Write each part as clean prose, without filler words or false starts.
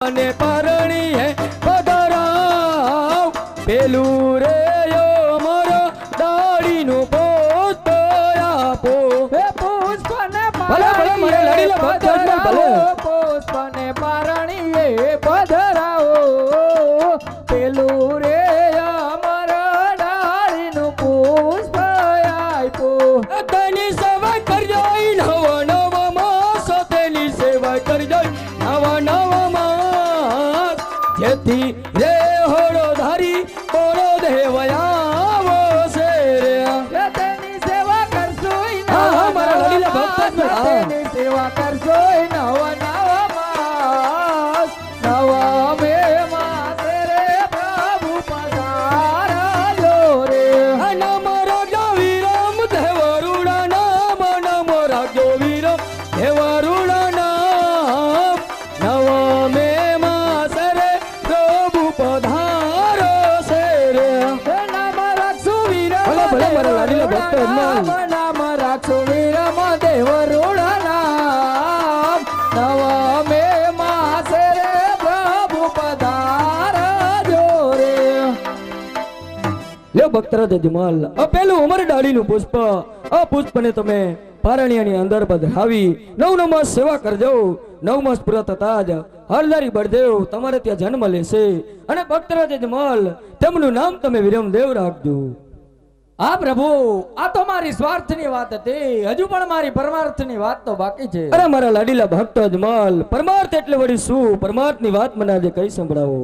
અને પરણી હે પધરાવ પેલું રે મારો દાડીનું પુષ્પ આપો હે પુષ્પને ભલે ભલે મારે લડીલા ભક્ત ભલે પુષ્પને પારણીએ પધરાવો પેલું રે અમારા ડાળીનું પુષ્પ આપ્યો તેની સેવા કરજો નવા નવા માસ તેની સેવા કરજો નવા નવા માસ જેથી રે હોડો ધારી બોલો દેવયાવો છે રે તેની સેવા કરશો મારા લડીલા ભક્ત તેની સેવા કરશો નવા નવા માસ નવા મે માસ રે પ્રભુ પધારજો રે નમ રાજો વીરમ દેવરુડા નામ નમ રાજો વીરમ દેવરુડા નામ નવા મે માસ રે પ્રભુ પધારો છે રે નામ રાખશો વીરમ ભલે ભલે મારા લાડીલા ભક્ત નામ નામ રાખશો વીરમ દેવરુડા નામ નવા મે માસ રે પ્રભુ પધારજો રે લે ભક્તરાજ જમાલ આ પેલું અમર ડાળીનું પુષ્પ આ પુષ્પને તમે પારણિયાની અંદર પધરાવી નવ માસ સેવા કરજો 9 માસ પૂરા થતા જ હરદારી બળદેવ તમારે ત્યાં જન્મ લેશે અને ભક્તરાજ જમાલ તેમનું નામ તમે વિરમદેવ રાખજો. હા પ્રભુ આ તો મારી સ્વાર્થની વાત હતી હજુ પણ મારી પરમાર્થની વાત તો બાકી છે અરે મારા લાડીલા ભક્ત જમાલ પરમાર્થ એટલે વળી શું પરમાર્થની વાત મને આજે કઈ સંભળાવો.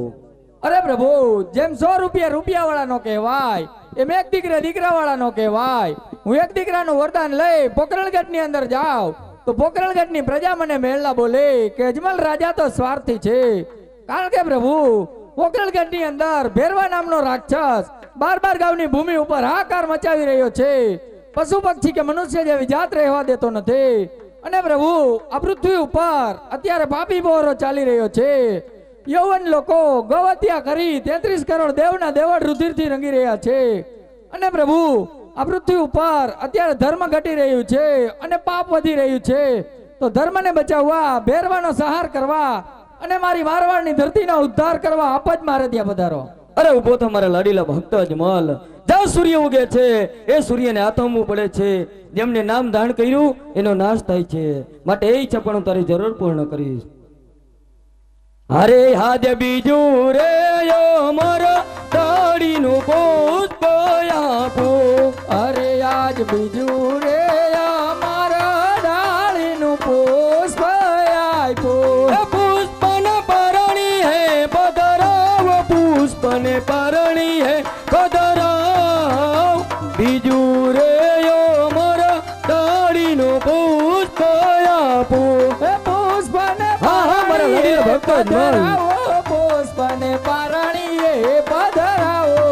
અરે પ્રભુ જેમ 100 રૂપિયા રૂપિયા વાળાનો કહેવાય એમ એક દીકરા દીકરા વાળાનો કહેવાય. હું એક દીકરાનું વરદાન લઈ પોકરણગઢની અંદર જાઉં તો પોકરણગઢની પ્રજા મને મેળલા બોલે કે અજમલ રાજા તો સ્વાર્થી છે કારણ કે પ્રભુ પોકરણગઢની અંદર ભેરવા નામનો રાક્ષસ 12 ગામની ભૂમિ ઉપર હાહાકાર મચાવી રહ્યો છે. પશુ પક્ષી કે મનુષ્ય જેવી જાત રહેવા દેતો નથી અને પ્રભુ આ પૃથ્વી ઉપર અત્યારે પાપી બોરો ચાલી રહ્યો છે. યૌવન લોકો ગૌહત્યા કરી 33 કરોડ દેવના દેવળ રુધિરથી રંગી રહ્યા છે અને પ્રભુ આ પૃથ્વી ઉપર અત્યારે ધર્મ ઘટી રહ્યું છે અને પાપ વધી રહ્યું છે. તો ધર્મને બચાવવા ભેરવાનો સહાર કરવા અને મારી મારવાડની ધરતીનો ઉદ્ધાર કરવા આપ જ મારે ત્યાં પધારો. અરે ઉભો તો મારા લાડીલા ભક્ત જમાલ જ્યાં સૂર્ય ઉગે છે એ સૂર્યને આથમવું પડે છે જેમને નામ ધારણ કર્યું એનો નાશ થાય છે માટે એ ઈચ્છા પણ હું તારી જરૂર પૂર્ણ કરીશ. અરે હાજ બીજું રે મારા દાડીનું પુષ્પ આપો અરે આજ બીજું રે અમારા ડાળીનું પુષ્પ આપ્યો પુષ્પને પરણી હે પધરાવ પુષ્પને પરણી હે પધરાવ બીજું રે મારા દાડીનું પુષ્પ આપો પુષ્પને મારા લડીલા ભક્ત પધરાવો પુષ્પને પારણીએ પધરાવો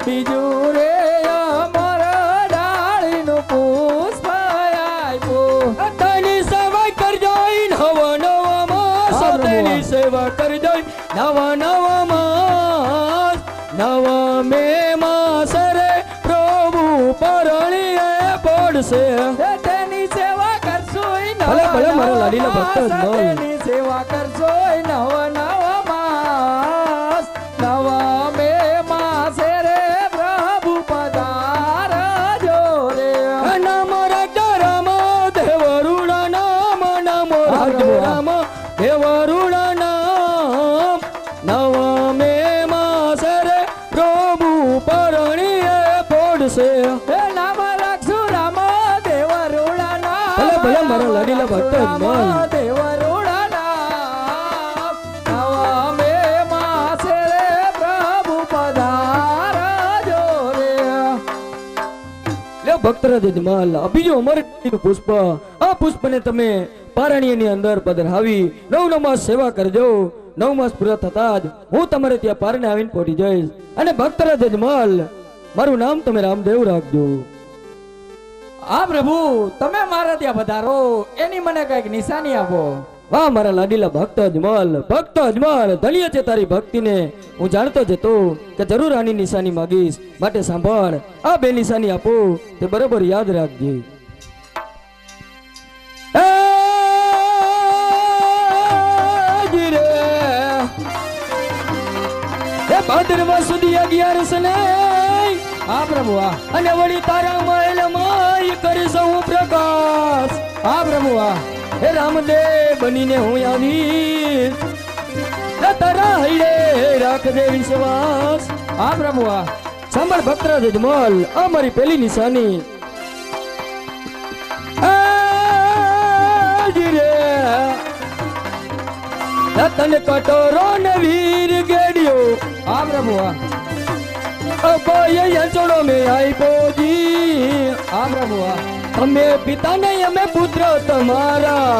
બીજું રે અમારા ડાળીનું પુષ્પ આપ્યો તેની સેવા કરજો નવા નવા માસ તેની સેવા કરજો નવા નવા માસ નવા મે માસ રે પ્રભુ પરણીએ પડશે. તેની સેવા કરશો ભલે ભલે મારા લાડીલા ભક્ત તેની સેવા કરશો નવા નવા માસ નવા મે માસ રે પ્રભુ પધારજો રે નામ રાજા રામ દેવરુડા નામ નામ રાજો રામ દેવરુડા નામ નવા મે માસ રે પ્રભુ પરણીએ પડશે. હે નામ રાખશું રામ દેવરુડા નામ ભલે ભલે મારા લાડીલા ભક્ત જમાલ દેવરુડા નામ નવા મે માસ રે પ્રભુ પધારજો રે લે ભક્તરાજ જમાલ આ બીજું અમર પુષ્પ આ પુષ્પને તમે પારણીયની અંદર પધરાવી 9 માસ સેવા કરજો 9 માસ પૂરા થતા જ હું તમારે ત્યાં પારણે આવીને પહોંચી જઈશ અને ભક્તરાજ જમાલ મારું નામ તમે રામદેવ રાખજો. હા પ્રભુ તમે મારા ત્યાં પધારો એની મને કઈક નિશાની આપો. વાહ મારા લાડીલા ભક્ત અજમલ ધન્ય છે તારી ભક્તિને હું જાણતો જ હતો કે જરૂર આની નિશાની માંગીશ માટે સાંભળ આ 2 નિશાની આપો તે બરોબર યાદ રાખજે. રે ભાદરવા સુધી 11 ને હા પ્રભુ હા. અને વળી તારા મહેલમાં કરીશ હું પ્રકાશ. હા પ્રભુ હા. હે રામદેવ બનીને હું આવીશ ને તારા હૈયે રાખજે વિશ્વાસ. હા પ્રભુ હા. સાંભળ ભક્તરાજ અજમલ, આ મારી પહેલી નિશાની. આજી રે તને કટોરો ને વીર ગેડિયો. હા પ્રભુ હા. અભય ચડો મેં આપ્યો જી. હા પ્રભુ હા. અમે પિતા નહીં અમે પુત્ર તમારા.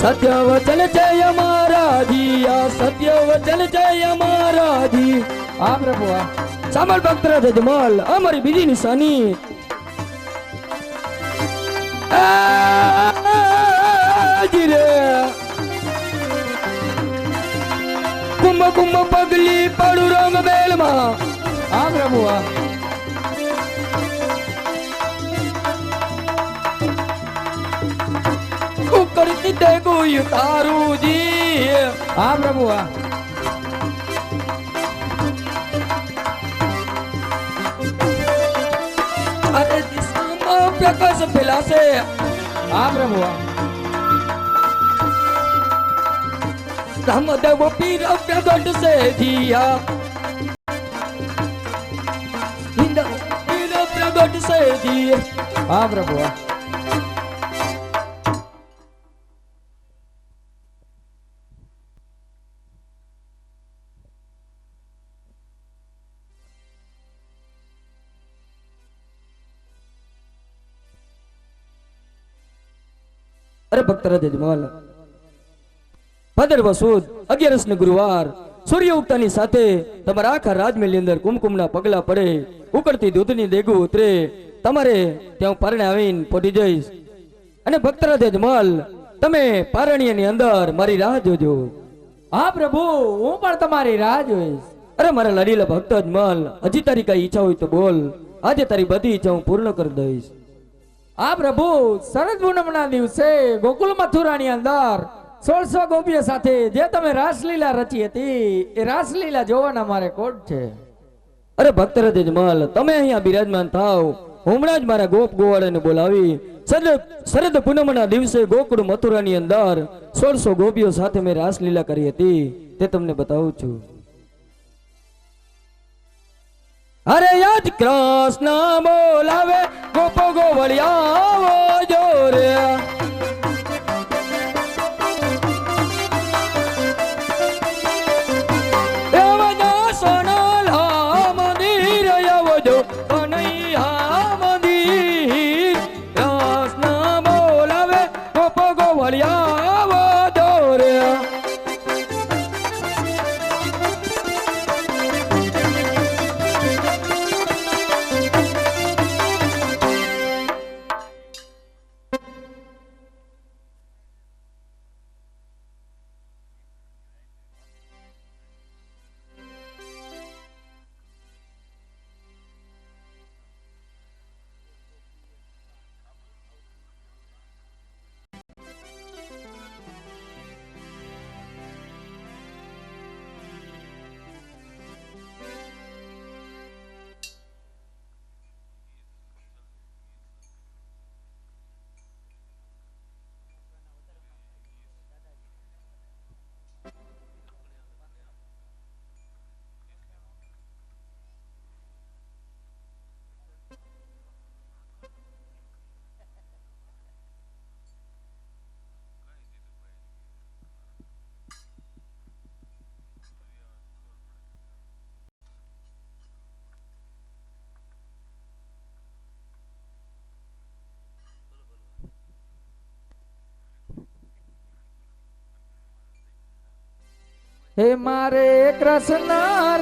સત્ય વચન છે અમારા જી, આ સત્ય વચન છે અમારા જી. હા પ્રભુ હા. સાંભળ ભક્તરાજ અજમલ, અમારી બીજી નિશાની. આજી રે કુંભ કુંભ પગલી પડું રંગ બેલમાં. હા પ્રભુ હા. ઉકળતી દેગું તારું જી. હા પ્રભુ હા. અરે દિશામાં પ્રકાશ ફેલાશે. હા પ્રભુ હા. રામદેવ પીર પ્રગટ સે દિયા. હિન્દ પીર પ્રગટ સે દિયા. હા પ્રભુ હા. અરે ભક્તરાજ અજમલ, ભાદરવા સુદ 11 ને ગુરુવાર સૂર્ય ઉગતાની સાથે તમારા આખા રાજમહેલની અંદર કુમકુમના પગલા પડે, ઉકળતી દૂધની દેગું ઉતરે. તમારે ત્યાં પારણે આવીને પહોંચી જઈશ. અને ભક્તરાજ અજમલ, તમે પારણીયની અંદર મારી રાહ જોજો. હા પ્રભુ, હું પણ તમારી રાહ જોઈશ. અરે મારા લાડીલા ભક્ત અજમલ, હજી તારી કઈ ઈચ્છા હોય તો બોલ. આજે તારી બધી ઈચ્છા હું પૂર્ણ કરી દઈશ. હા પ્રભુ, શરદ પૂનમના દિવસે ગોકુલ મથુરાની અંદર 1600 ગોપીઓ સાથે જે તમે રાસલીલા રચી હતી, એ રાસલીલા જોવાના મારે કોટ છે. અરે ભક્તરાજ અજમલ, તમે અહીંયા બિરાજમાન થાવ. હમણાં જ મારા ગોપ ગોવાળાને બોલાવી શરદ પૂનમના દિવસે ગોકુળ મથુરાની અંદર 1600 ગોપીઓ સાથે મેં રાસલીલા કરી હતી, તે તમને બતાવું છું. અરે યાદ કૃષ્ણ બોલાવે ગોપો ગોવળિયા જોરે. હે મારે કૃષ્ણ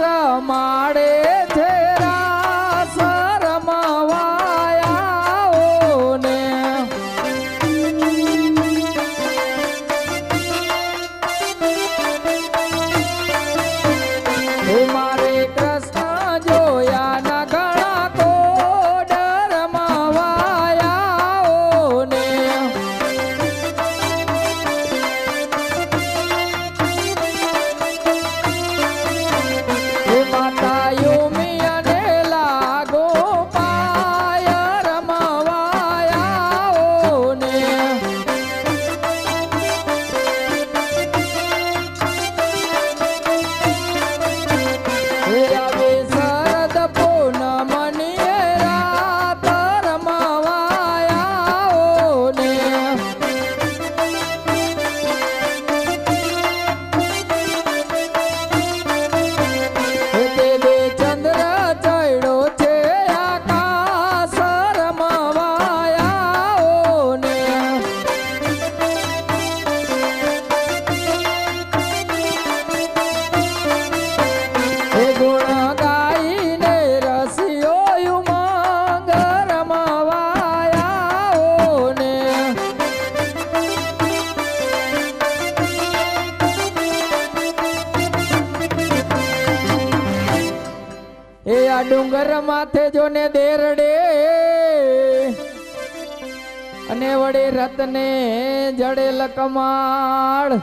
રમાડે છે રાસ રમવાયાઓને. હે મારે કૃષ્ણ જોયા ના ઘણા કોડ રમવાયાઓને. ડુંગર માથે જોને દેરડે અને વડે રતને જડેલ કમાળ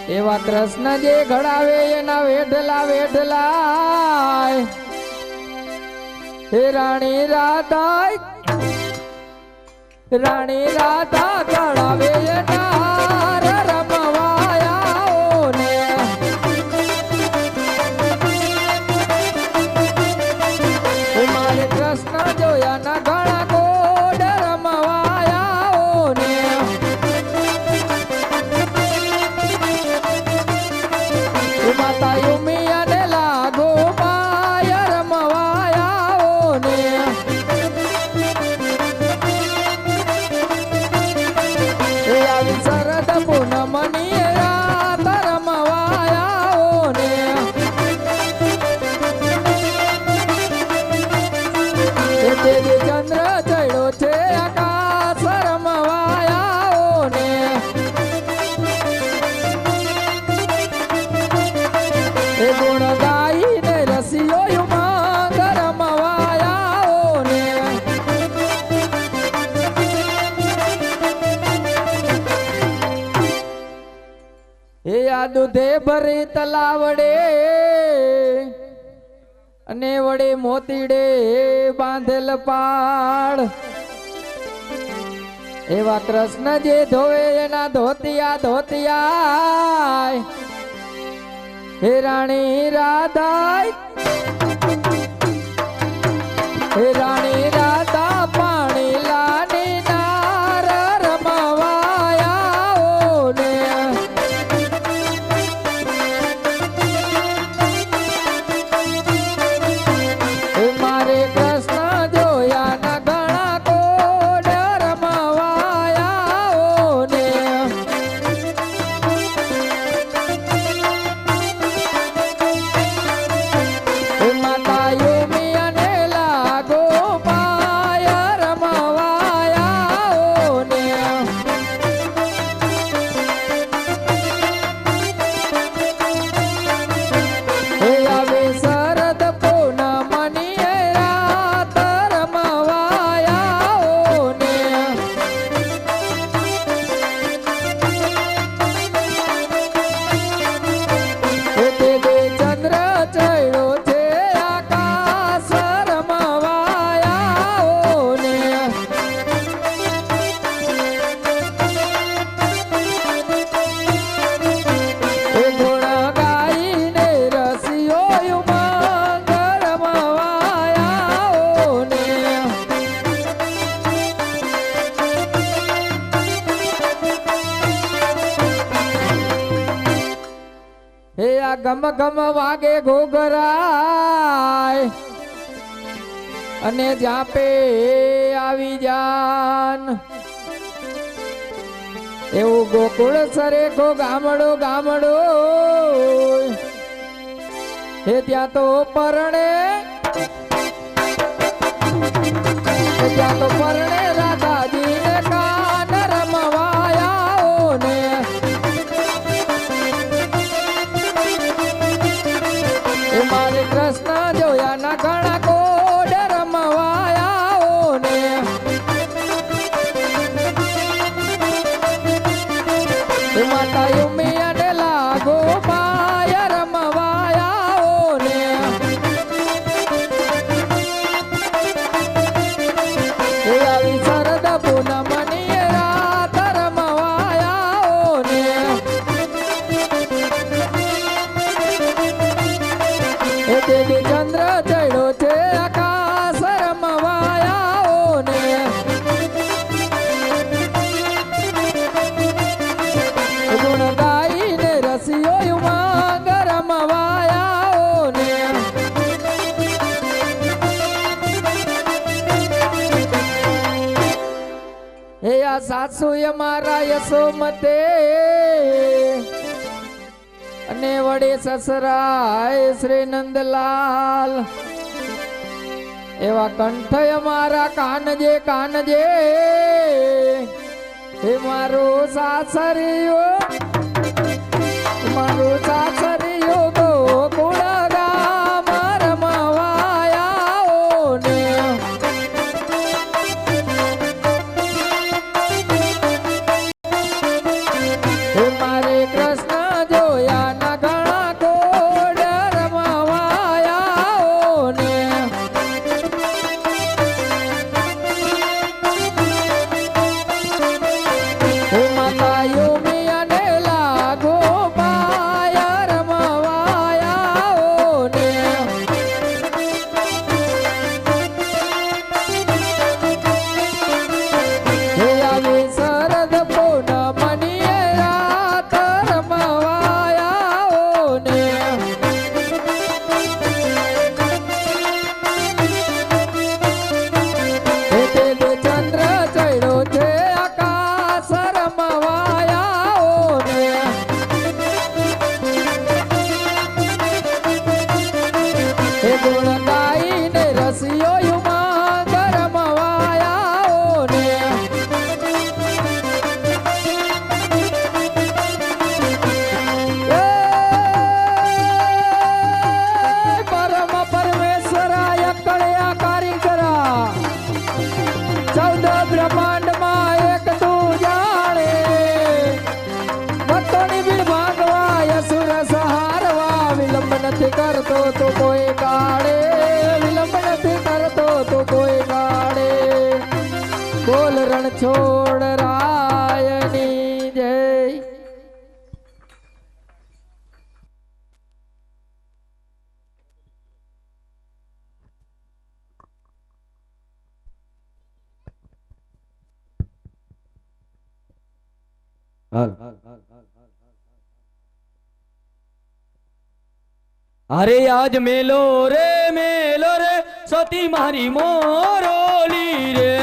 એવા કૃષ્ણ જે ઘડાવે એના વેઢલા વેઢલા હે રાણી રાધા ઘડાવે એના રમવાયા ને મારે કૃષ્ણ જોયા ના ઘણા કોડ રમવાયા ને માતા યુમિયાને લાગો પાય રમવાયા ને એ આવી શરદ પૂનમની રાત રમવાયા ને એ દેવી ચંદ્ર ચડ્યો છે આકાશ રમવાયા ને એ ગુણ ગાઈને રસિયો યુમાંગ રમવાયા ને એ આ દૂધે ભરી તલાવડે અને વડે મોતીડે બાંધેલ પાડ એવા કૃષ્ણ જે ધોવે એના ધોતિયા ધોતિયા હે રાણી રાધા હે રાણી રાધા પાણી લાની નાર રમવાયા ને હે મારે કૃષ્ણ જોયા ના ઘણા કોડ રમવાયા ને માતા યુમિયાને લાગો પાય રમવાયા ને હે આવે શરદ પૂનમની રાત રમવાયા ને હે દેવે ચંદ્ર ચડ્યો છે આકાશ રમવાયા ને એ ગુણ ગાઈને રસિયો યુમાંગ રમવાયા ને હે આ ગમ ગમ વાગે ઘોઘરાય અને જાપે આવી જાન એવું ગોકુળ સરે ગો ગામડો ગામડો હે ત્યાં તો પરણે ત્યાં તો પરણે રાધાજી ને કાન રમવાયા ને એ મારે કૃષ્ણ જોયા ના ઘણા કોડ રમવાયા ને એ માતા યુમિયાને લાગો પાય રમવાયા ને એ આવી શરદ પૂનમની રાત રમવાયા ને એ દેવી ચંદ્ર ચડ્યો છે આકાશ રમવાયા ને ગુણ ગાઈને રસિયો યુમાંગ રમવાયા ને હે આ સાસુ મારા યશોમતે અને વડે સસરાય શ્રી નંદલાલ એવા કંઠ અમારા કાનજે કાનજે હે મારો સાસરિયો ગોકુળ ગામ રમવાયા તો કોઈ કાળે, વિલંબ નથી કરતો તો કોઈ કાળે. બોલ રણછોડ રાયની જય. હાલ. અરે આજ મેલો રે સતી મારી મોરોલી રે.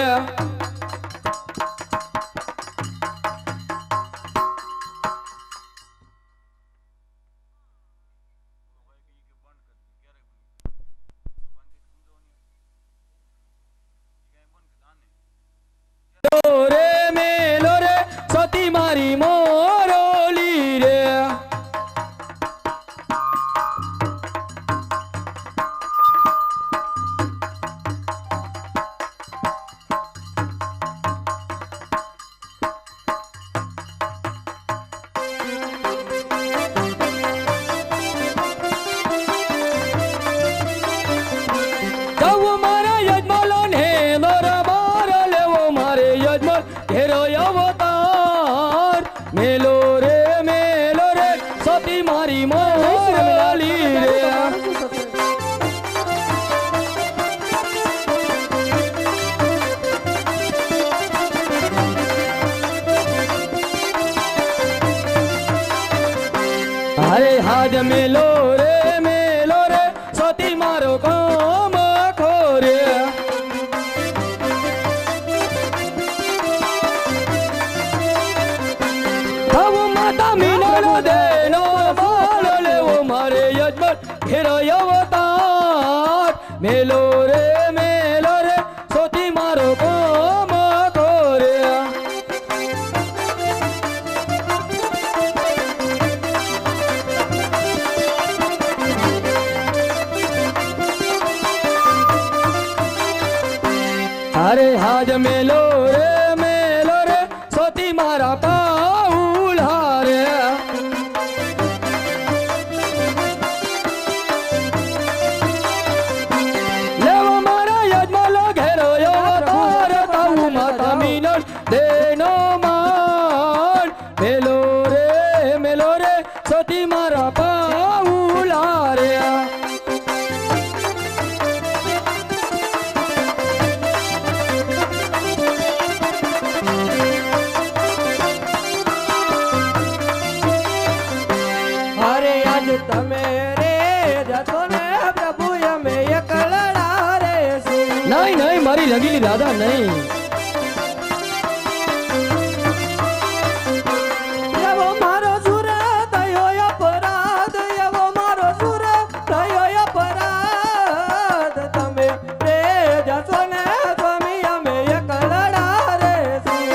રે મેલો રે સતી મારી મોરોલી રે. જવું મારા યજમાલો ને દરબાર લેવો મારે યજમાલ ઘેરો અવતાર. મેલો રે સતી મારી મોરલી રે. અરે હાજ મેલો રે સતી મારો કામ ખોરે. હવે માતા મીનાનો દેનો બાળ લેવો મારે યજમાન ઘેરો અવતાર. મેલો રે સતી મારો કામ ખોરે. અરે હાજ મેલો રે સતી મારા પાઉલ હારે. લેવો મારા યજમાલો ઘેરો અવતાર. તાઉ માતા મીનલ દેનો માન. મેલો રે સતી મારા પાઉલ હારે. અરે આજ તમે રે જતો ને પ્રભુ અમે એકલડા રે શું. નહીં મારી રંગીલી રાધા નહીં. એવો મારો સુર થયો અપરાધ, એવો મારો સુર થયો અપરાધ. તમે રે જશો ને સ્વામી અમે એકલડા રે શું.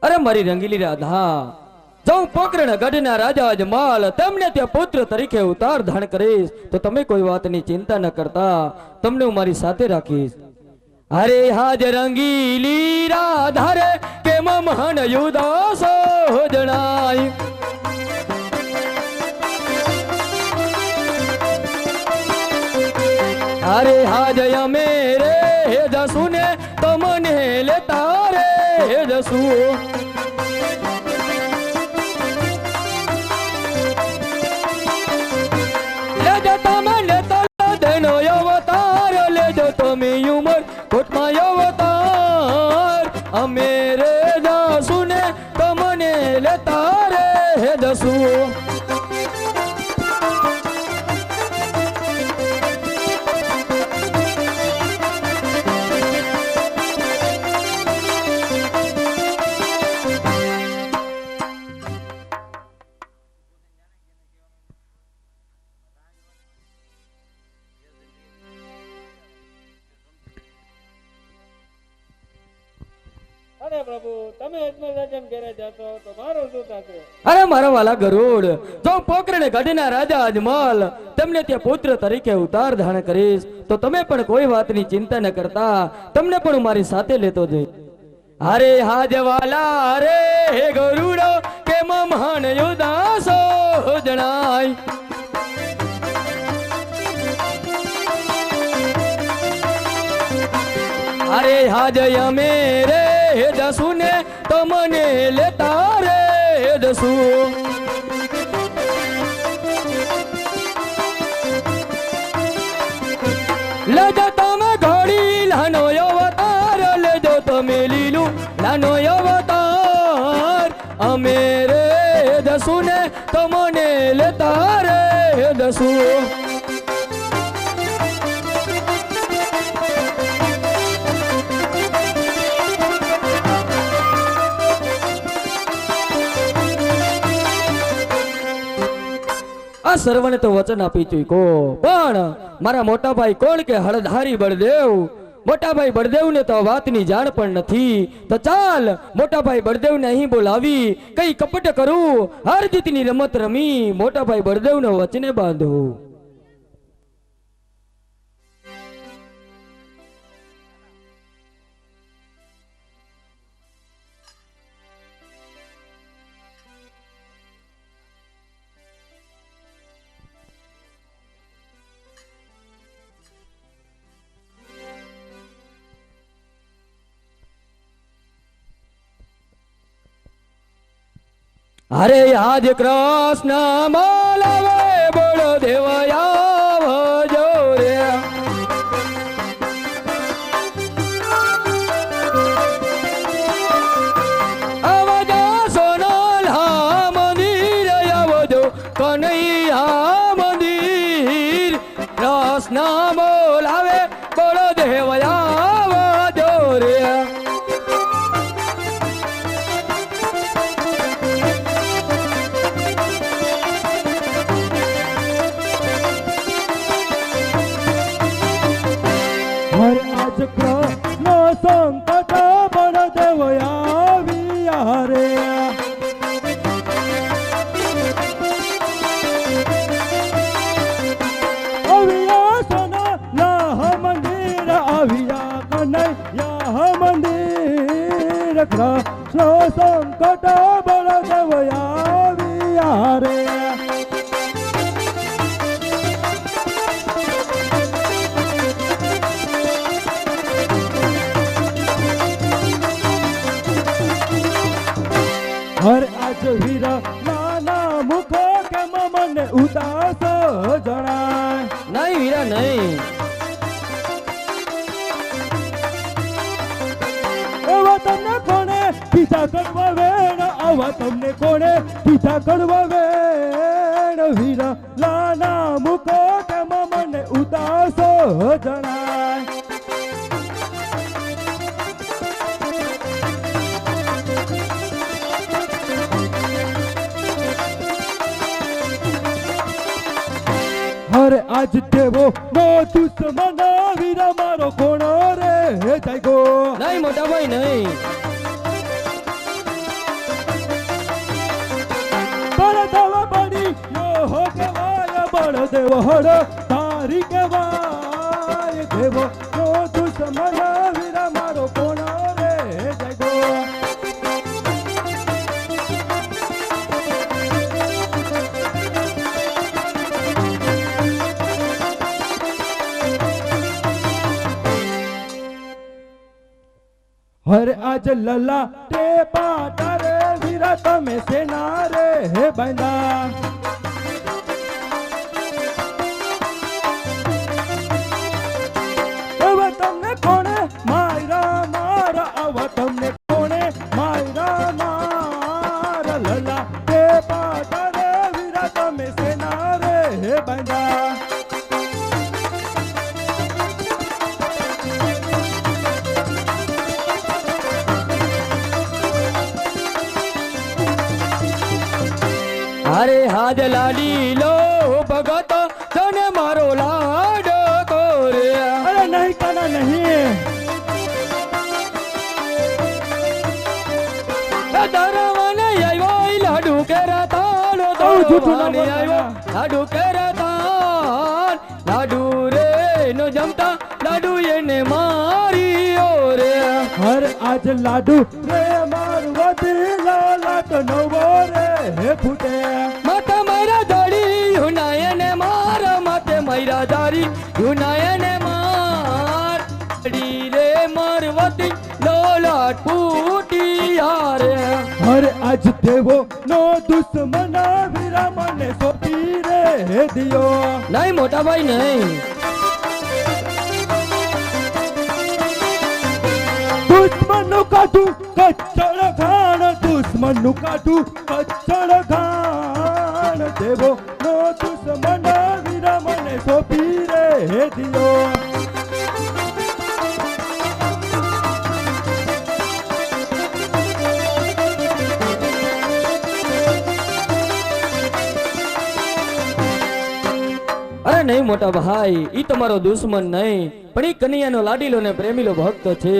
અરે મારી રંગીલી રાધા, જાઉં પોકરણ ગઢના રાજા અજમાલ તેમને ત્યાં પુત્ર તરીકે ઉતાર ધારણ કરીશ તો તમે કોઈ વાતની ચિંતા ન કરતા, તમને હું મારી સાથે રાખીશ. અરે હાજ રંગીલી રાધા રે કેમ મહન યુદાસો જણાય. અરે હાજ અમે રે જસુ ને તમને લેતા રે જસુ. લેજો તમે લેતા દેનો અવતાર. લેજો તમે ઉમર કોટમાં અવતાર. અમે રે જસુ ને તમને લેતા રે જસુ. અરે પ્રભુ તમે અજમલરાજાને ઘેરે જાતો તો મારો શું થશે? અરે મારા વાલા ગરુડ, જો પોકરણે ગઢના રાજા અજમલ તમને ત્યાં પુત્ર તરીકે ઉતાર ધારણ કરીશ તો તમે પણ કોઈ વાતની ચિંતા ન કરતા તમને પણ હું મારી સાથે લેતો જઈશ. અરે હાજ વાલા અરે હે ગરુડો કે મહાન યુદાસો જણાય. અરે હાજ અમે રે હે દસુ ને તમને લેતા રે હે દસુ. લેજો તમે ઘોડી લાનો અવતાર, લેજો તમે લીલું લાનો અવતાર. અમે રે દસુ ને તમને લેતા રે હે દસુ. આ સર્વને તો વચન આપી ચૂકો, પણ મારા મોટા ભાઈ કોણ કે હળધારી બળદેવ. મોટા ભાઈ બળદેવ ને તો વાતની જાણ પણ નથી. તો ચાલ મોટા ભાઈ બળદેવ ને અહીં બોલાવી કઈ કપટ કરું, હાર જીતની રમત રમી મોટા ભાઈ બળદેવ ને વચને બાંધું. અરે આજ કૃષ્ણ બોલાવે બોલો દેવયાવજો રે. આવજો સોનલહા મંદિર આવજો કનૈયા મંદિર. કૃષ્ણ બોલાવે બોલો દેવયાવજો રે. હર આજ કૃષ્ણ સંકટ બળદેવ આવ્યા રે. આવ્યા સોનાલાહ મંદિર, આવ્યા કનૈયા મંદિર. કૃષ્ણ સંકટ બળદેવ આવ્યા રે. હર આજ વીરા નાના મુખો કેમ મને ઉદાસ જણાય. નહીં વીરા નહીં. એવા તમને કોણે પીછા કરવા વેણ, આવા તમને કોણે પીછા કરવા વેણ. વીરા નાના મુખો કેમ મને ઉદાસ જણાય. હર આજ દેવો નો દુશ્મન વીરા મારો કોણ રે જાયગો. નહીં મોટા ભાઈ નહીં. બળદેવ બળી યો કેવાય, બળદેવ હર તારી કેવાય. દેવો નો દુશ્મન વીરા મારો કોણ રે જાયગો. હર આજ લલા તે પાટા રે વીરા તમે સેના રે હે બાંધા. હવે તમને કોણે માયરા મારા, આવા તમને કોણે માયરા મારા. લલા તે પાટા રે વીરા તમે સેના રે હે બાંધા. અરે હાજ લાડી લો ભગત તને મારો લાડ કોરે. અરે નહીં કાના નહીં. જૂઠું ના ભવાની બોલતા. આવ્યો લાડુ કેરાતા લાડુ રે નો જમતા લાડુ એને માર્યો રે હર આજ લાડુ રે મારવતી લાલાટ નવો રે હે ફૂટે માતા મારા દાડી હુનાયને માર માતે મારા દાડી હુનાયને માર ડી રે મારવતી લોલાટ ફૂટિયા રે હર આજ દેવો નો દુશ્મન વીરા મને સોપી રે હે દિયો નહીં મોટા ભાઈ નહીં દુશ્મન નું કાઢું કચ્છળ ઘાણ દુશ્મન નું કાઢું કચ્છળ ઘાણ દેવો નો દુશ્મન વીરા મને સોપી રે હે દિયો અરે નહીં મોટા ભાઈ ઈ તમારો દુશ્મન નહીં પણ ઈ કનૈયાનો લાડીલો ને પ્રેમીલો ભક્ત છે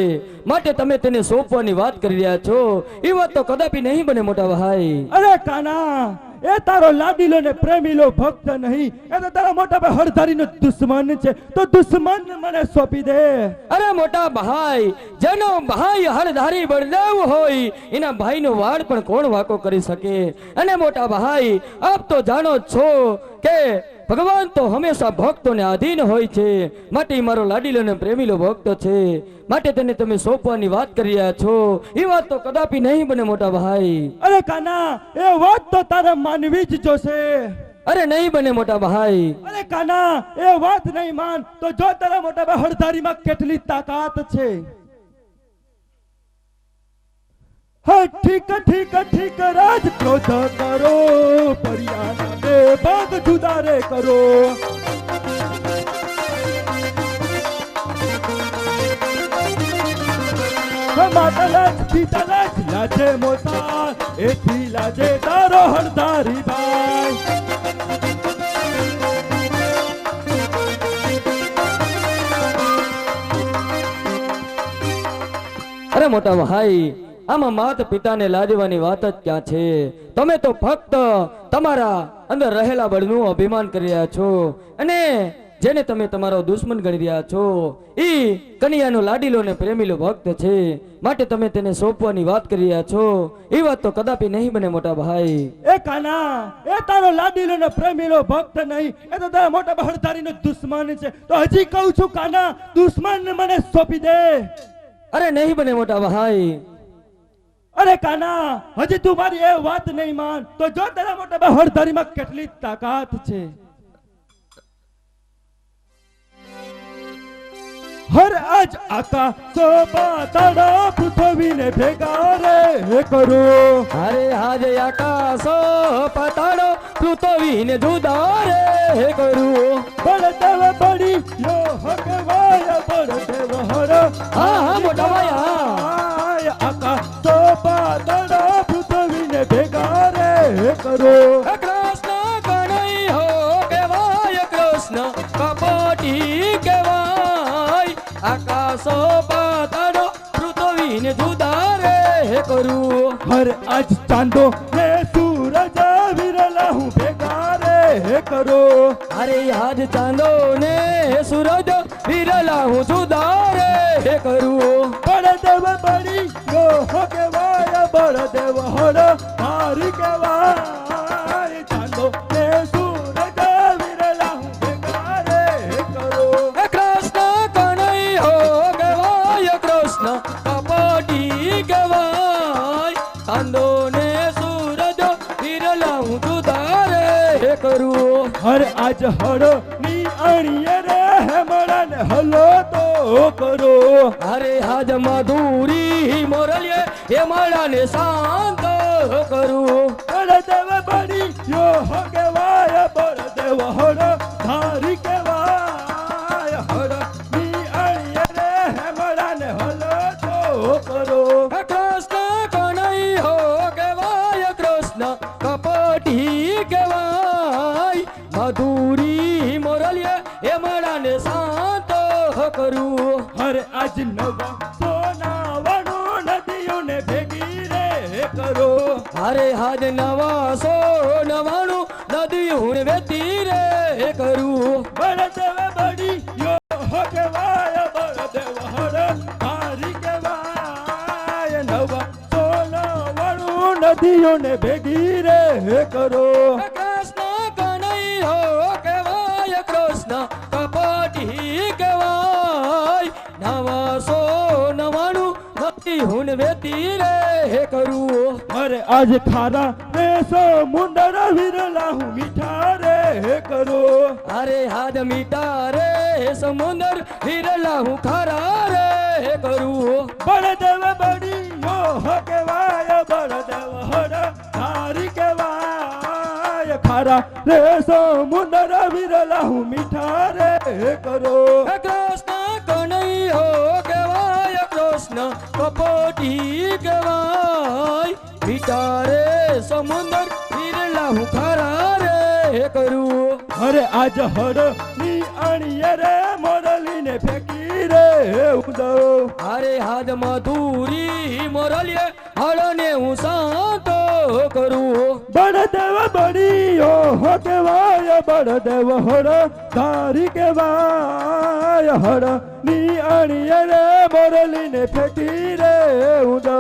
માટે તમે તેને સોંપવાની વાત કરી રહ્યા છો એ વાત તો કદાપી નહીં બને મોટા ભાઈ અરે કાના એ તારો લાડીલો ને પ્રેમીલો ભક્ત નહીં એ તો તારા મોટા ભાઈ હળધારીનો દુશ્મન છે તો દુશ્મન મને સોંપી દે અરે મોટા ભાઈ જેનો ભાઈ હળધારી બળદેવ હોય એના ભાઈનો વાળ પણ કોણ વાકો કરી શકે અને મોટા ભાઈ આપ તો જાણો જ છો કે ભગવાન તો હંમેશા ભક્તોને આધીન હોય છે માટે ઈ મારો લાડીલો ને પ્રેમીલો ભક્ત છે માટે તેને તમે સોંપવાની વાત કરી રહ્યા છો એ વાત તો કદાપી નહીં બને મોટા ભાઈ અરે કાના એ વાત તો તારે માનવી જ જોશે અરે નહીં બને મોટા ભાઈ અરે કાના એ વાત નહીં માન તો જો તારા મોટા ભાઈ હળધારીમાં કેટલી તાકાત છે હા ઠીક ઠીક ઠીક રાજ ક્રોધ કરો પરિયાના બે ભાગ જુદા રે કરો માતા લાજ પિતા લાજ લાજે મોતા એથી લાજે તારો હળધારી ભાઈ અરે મોટા ભાઈ આમાં માતા પિતાને લાજવાની વાત જ ક્યાં છે તમે તો ફક્ત તમારા અંદર રહેલા બળનું અભિમાન કરી રહ્યા છો અને જેને તમે તમારો દુશ્મન ગણી રહ્યા છો ઈ કનૈયાનો લાડીલો ને પ્રેમીલો ભક્ત છે માટે તમે તેને સોંપવાની વાત કરી રહ્યા છો એ વાત તો કદાપી નહીં બને મોટા ભાઈ એ કાના એ તારો લાડીલો ને પ્રેમીલો ભક્ત નહીં એ તો તારા મોટા ભાઈ હળધારીનો દુશ્મન છે તો હજી કહું છું કાના દુશ્મન મને સોંપી દે અરે નહીં બને મોટા ભાઈ અરે કાના હજી તું મારી એ વાત નહીં માન તો જો તારા મોટા ભાઈ હળધારીમાં કેટલી તાકાત છે હર આજ આકાશો પાતાળા પૃથ્વીને ભેગા રે કરો અરે હાજ આકાશો પાતાળો પૃથ્વીને જુદા રે કરું બળદેવ બળી યો હકવાય બળદેવ હર હા મોટા ભાઈ હા આકાશો પાતાળા પૃથ્વીને ભેગા રે કરો કૃષ્ણ કનૈ હો કેવાય કૃષ્ણ કપટી કેવાય આકાશો પાતાળો પૃથ્વીને જુદા રે કરું હર આજ ચાંદો ને સૂરજ વિરલા હું ભેગા રે કરો અરે હાજ ચાંદો ને સૂરજ વિરલા હું જુદા રે કરું બળદેવ બળી યો હો કેવાય બળદેવ હર તારી કેવાય ચાંદો ને સૂરજ વિરલા હું ભેગા રે કરો કૃષ્ણ કનૈ હો કેવાય કૃષ્ણ કપટી કેવાય ચાંદો ને સૂરજ વિરલા હું જુદા રે કરું હર આજ હળ ની અણીએ રે હેમળા ને હલો તો કરો અરે હાજ મધુરી મોરલીએ એ માળાને શાંત કરું બળદેવ બળી યો હો કેવાય બળદેવ હળ ધારી કેવાય હળ ની અણીએ રે હેમળા ને હલો તો કરો કૃષ્ણ કનૈ હો કેવાય કૃષ્ણ કપટી કેવાય મધુરી મોરલીએ એ માળાને શાંત કરું હર આજ નવા સોનાવાનું નદીઓને ભેગી રે કરો અરે હાજ નવા સો નવાણું હું વેતી રે કરું બળદેવ બળિયો કેવાય બળદેવ હર ધારી કેવાય નવા સોના વાળું નદીઓને ભેગી રે કરો કૃષ્ણ કનૈયો કહેવાય કૃષ્ણ કપટી કહેવાય નવા સો નવાણું નથી હું વેતી રે કરું અરે આજ ખારા રે સમુંદર વિરલા હું મીઠા રે કરો અરે હાથ મીઠા રે સમુંદર વિરલા હું ખારા રે કરું બળદેવ બળિયો કેવાય બળદેવ હર ધારી કેવાય ખારા રે સમુંદર વિરલા હું મીઠા રે કરો કૃષ્ણ કનૈયો કહેવાય કૃષ્ણ કપટી કહેવાય મીઠા રે સમુંદર વિરલા હું ખારા રે કરું અરે આજ હર ની અણીએ રે મોરલીને ફેંકી રે ઉદો અરે હાથ મધુરી મોરલીએ હળને હું સાતો કરું બળદેવ બળિયો કેવાય બળદેવ હર ધારી કેવાય હર ની અણીએ રે મોરલીને ફેંકી રે ઉદો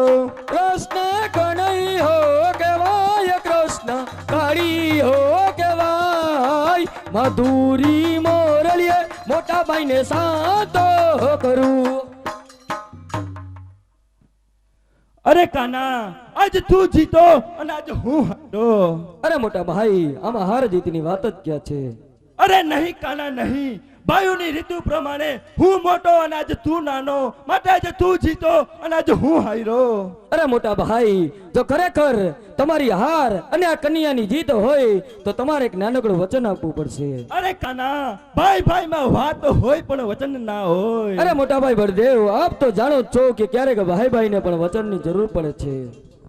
કૃષ્ણ કનૈયો કહેવાય કૃષ્ણ કાળીયો કહેવાય મધુરી મોરલીએ મોટા ભાઈને સાતો કરું અરે કાના આજ તું જીતો અને આજ હું હારો અરે મોટા ભાઈ આમાં હાર જીતની વાત જ ક્યાં છે અરે નહીં કાના નહીં ભાઈઓની રીતુ પ્રમાણે હું મોટો અને આજે તું નાનો માટે આજે તું જીતો અને આજે હું હાર્યો અરે મોટા ભાઈ જો ખરેખર તમારી હાર અને આ કન્યાની જીત હોય તો તમારે એક નાનકડું વચન આપવું પડશે અરે કાના ભાઈ ભાઈ માં વાત હોય પણ વચન ના હોય અરે મોટા ભાઈ બળદેવ આપ તો જાણો જ છો કે ક્યારેક ભાઈ ભાઈને પણ વચનની જરૂર પડે છે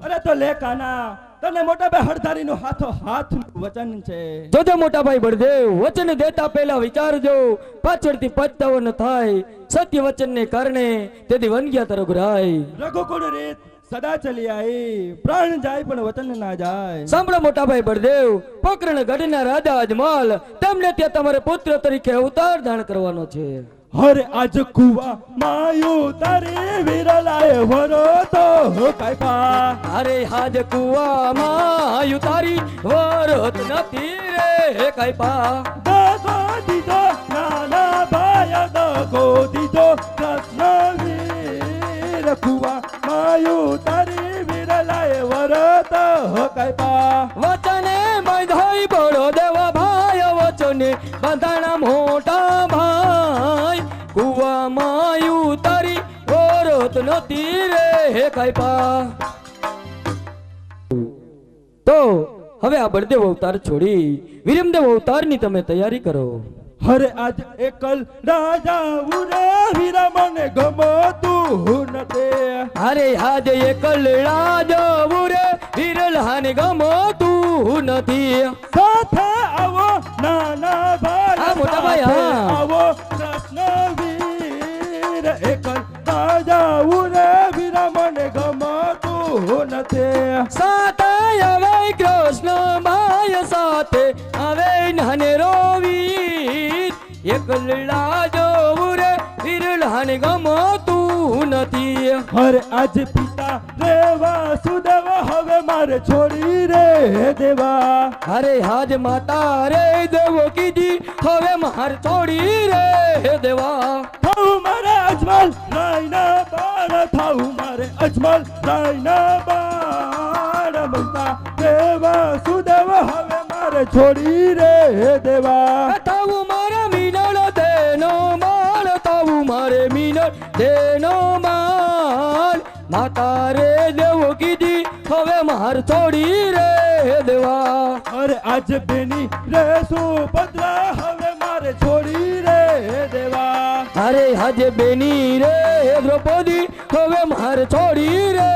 અરે તો લે કાના તને મોટા ભાઈ હળધારી નું હાથો હાથ વચન છે જોજો મોટા ભાઈ બળદેવ વચન દેતા પહેલા વિચારજો પાછળથી પછતાવો ન થાય સત્ય વચનને કારણે તેથી વનગ્યા તરફ રાય રઘુકુળ રીત સદા ચલી આવી પ્રાણ જાય પણ વચન ના જાય સાંભળો મોટા ભાઈ બળદેવ પોકરણ ગઢના રાજા અજમલ તેમને ત્યાં તમારે પુત્ર તરીકે અવતાર ધારણ કરવાનો છે હરે આજ કુવા માયુ તારી વિરલાય વરો તો કાયપા અરે હાજ કુવામાં તારી વરત નથી રે કાયપા દગો દીધો નાના ભાઈ દગો દીધો કૃષ્ણ વીર કુવા માયુ તારી વિરલાય વરો તો કાયપા વચને બંધાઈ બળો દેવા ભાઈ વચને બંધાણા મોટા ભાઈ કુવામાં તારી વરત નથી રે કાયપા તો હવે આ બળદેવ અવતાર છોડી વિરમદેવ અવતારની તમે તૈયારી કરો હરે આજ એકલ રાજા ઉરે વીરા મને ગમતું નથી અરે આજ એકલડા જવું રે વિરલાને ગમતું નથી સાથે આવો નાના ભાઈ હા, મોટા ભાઈ, હા. સાથે આવો કૃષ્ણ વીર એકલ રાજા ઉરે વીરા મને ગમતું નથી સાથે આવે કૃષ્ણ ભાઈ સાથે આવે નાને રોવી એકલડા જવું રે વિરલાને ગમતું નથી હરે આજ પિતા રે વાસુદેવ હવે મારે છોડી રે દેવા અરે હાજ માતા રે દેવો કીધી હવે માર છોડી રે દેવા થાઉ મારે અજમલ રાયના બાળ થાઉ મારે અજમલ રાયના બાળ મમતા દેવા સુદેવ હવે મારે છોડી રે દેવા તાવું મારે મીનળ દેનો માળ તાવું મારે મીનળ દેનો માળ માતા રે દેવો કીધી હવે માર છોડી રે દેવા અરે આજ બેની રે સુભદ્રા હવે મારે છોડી રે દેવા અરે હાજે બેની રે દ્રૌપદી હવે માર છોડી રે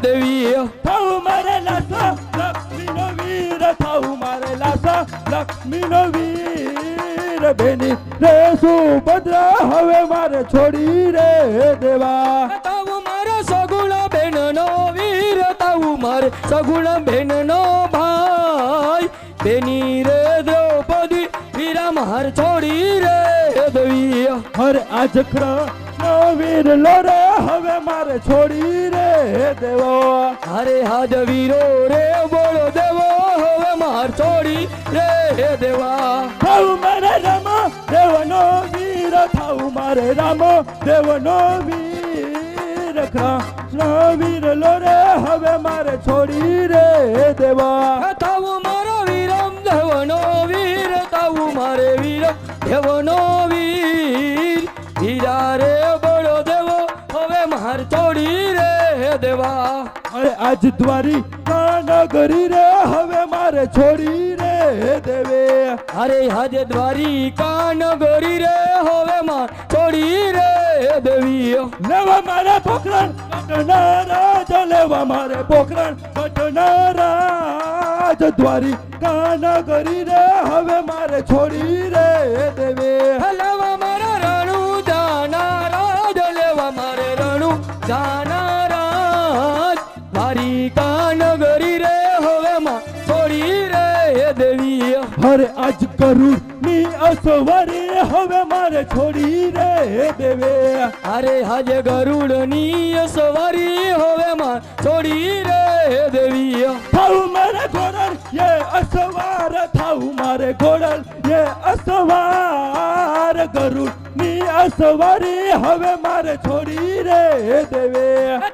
દેવી થાઉ મારે લાસા લક્ષ્મીનો વીર થાઉ મારે લાસા લક્ષ્મીનો વીર બેની રે સુભદ્રા હવે મારે છોડી રે દેવા તાવું મારે સગુણ બેન નો વીર તાવું મારે સગુણ બેન નો ભાઈ બેની રે દ્રૌપદી વીરા મહાર છોડી રે દેવી અરે આજ કૃષ્ણ વીર લો રે હવે મારે છોડી રે દેવો અરે હાજ વીરો રે બોલો દેવો હવે માર છોડી રે દેવા થાઉ મારે રામ દેવનો વીર થાઉ મારે રામ દેવનો વીર કૃષ્ણ વીર લો રે હવે મારે છોડી રે દેવા તાવું મારો વીરમ દેવનો વીર તાવું મારે વીર દેવનો વીર વીરા રે બોલો દેવો હવે માર છોડી રે દેવા અરે આજ દ્વારી નગરી રે હવે મારે છોડી રે દેવે અરે હાજે દ્વારિકા નગરી રે હવે માર છોડી રે દેવી લેવા મારે પોખરણ પટનારાજ લેવા મારે પોખરણ પટનારાજ દ્વારિકા નગરી રે હવે મારે છોડી રે દેવે લેવા મારા રણુ જાનારાજ લેવા મારે રણુ જાનારાજ દ્વારિકા નગરી રે હવે માર છોડી રે દેવી અરે આજ ગરુડ ની અસવારી હવે મારે છોડી રે દેવે અરે હાજે ગરુડ ની સવારી હવે માર છોડી રે દેવી થાઉ મારે ઘોડલ યે અસવાર થાઉ મારે ઘોડલ યે અસવાર ગરુડ ની અસવારી હવે મારે છોડી રે દેવે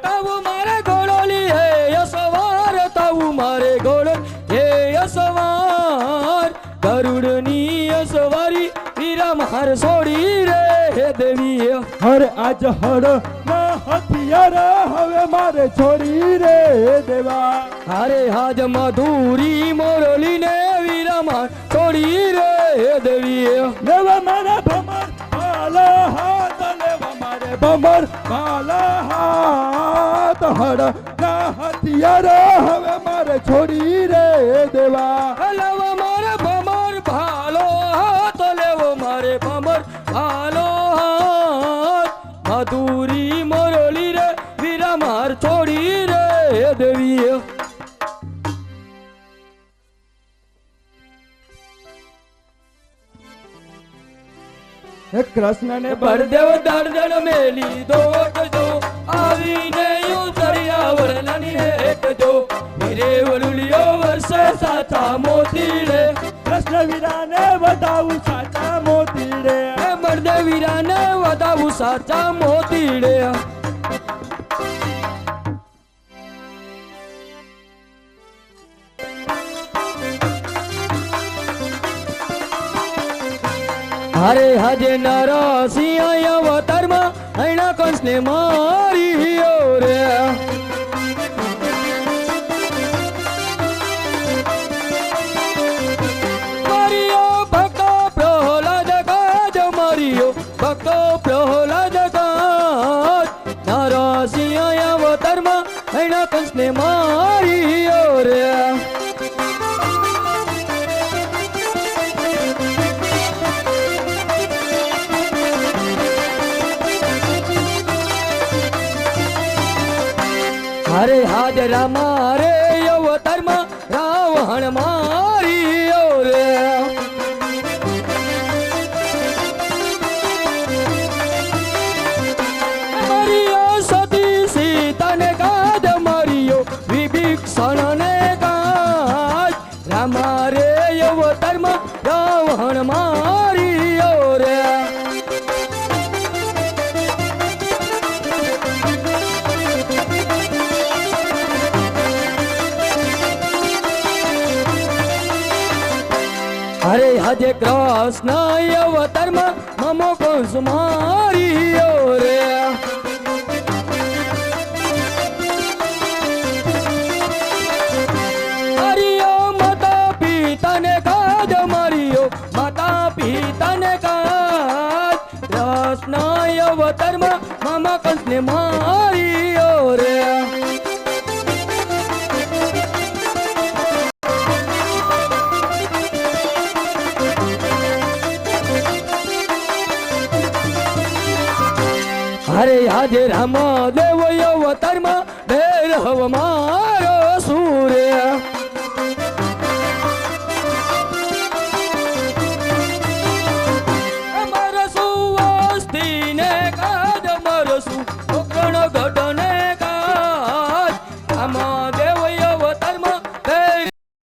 તાવું મારે ઘોડોલી હે યસવાર તાવું મારે ઘોડો હે યસવાર ગરુડની અસવારી વીરા માર છોડી રે દેવી અરે આજ હળ ના હથિયાર હવે મારે છોડી રે દેવા અરે હાજ મધુરી મોરલી ને વીરા માર છોડી રે દેવી લેવા મારા ભમર ભાલા હાથ લેવા મારે ભમર ભાલા હાથ હળ ના હથિયાર હવે મારે છોડી રે દેવા લેવા મારે ભમર ભાલો હાથ લેવો મારે ભમર ભાલો હાથ મધુરી મોરલી રે વીરા માર છોડી રે દેવી કૃષ્ણ ને બળદેવ દર્દન મેલી દોટ જો આવીને ઉતર્યા વરલાની હેઠ જો વીરે વલુલિયો વર્ષે સાચા મોતી રે કૃષ્ણ વીરાને વધાવું સાચા મોતી રે બળદેવ વીરાને વધાવું સાચા મોતી રે અરે હાજે નરસિંહ અવતારમાં એના કંસને માર્યો રે માર્યો ભક્ત પ્રહલાદ કાજ માર્યો ભક્ત પ્રહલાદ કાજ નરસિંહ અવતારમાં એના કંસને માર્યો રે અરે હાજ રામા રે અવતારમાં રાવણ માર્યો રે માર્યો સતી સીતાને કાજ માર્યો વિભીષણને કાજ રામા રે અવતારમાં રાવણ માર્યો રે અરે આજે કૃષ્ણ અવતારમાં મમો કંસ માર્યો રે માર્યો માતા પિતાને કાજ માર્યો માતા પિતાને કાજ કૃષ્ણ અવતારમાં મમા કંસને માર્યો રે અરે આજે રામ દેવ અવતારમાં ભૈરવ મારો સૂર્ય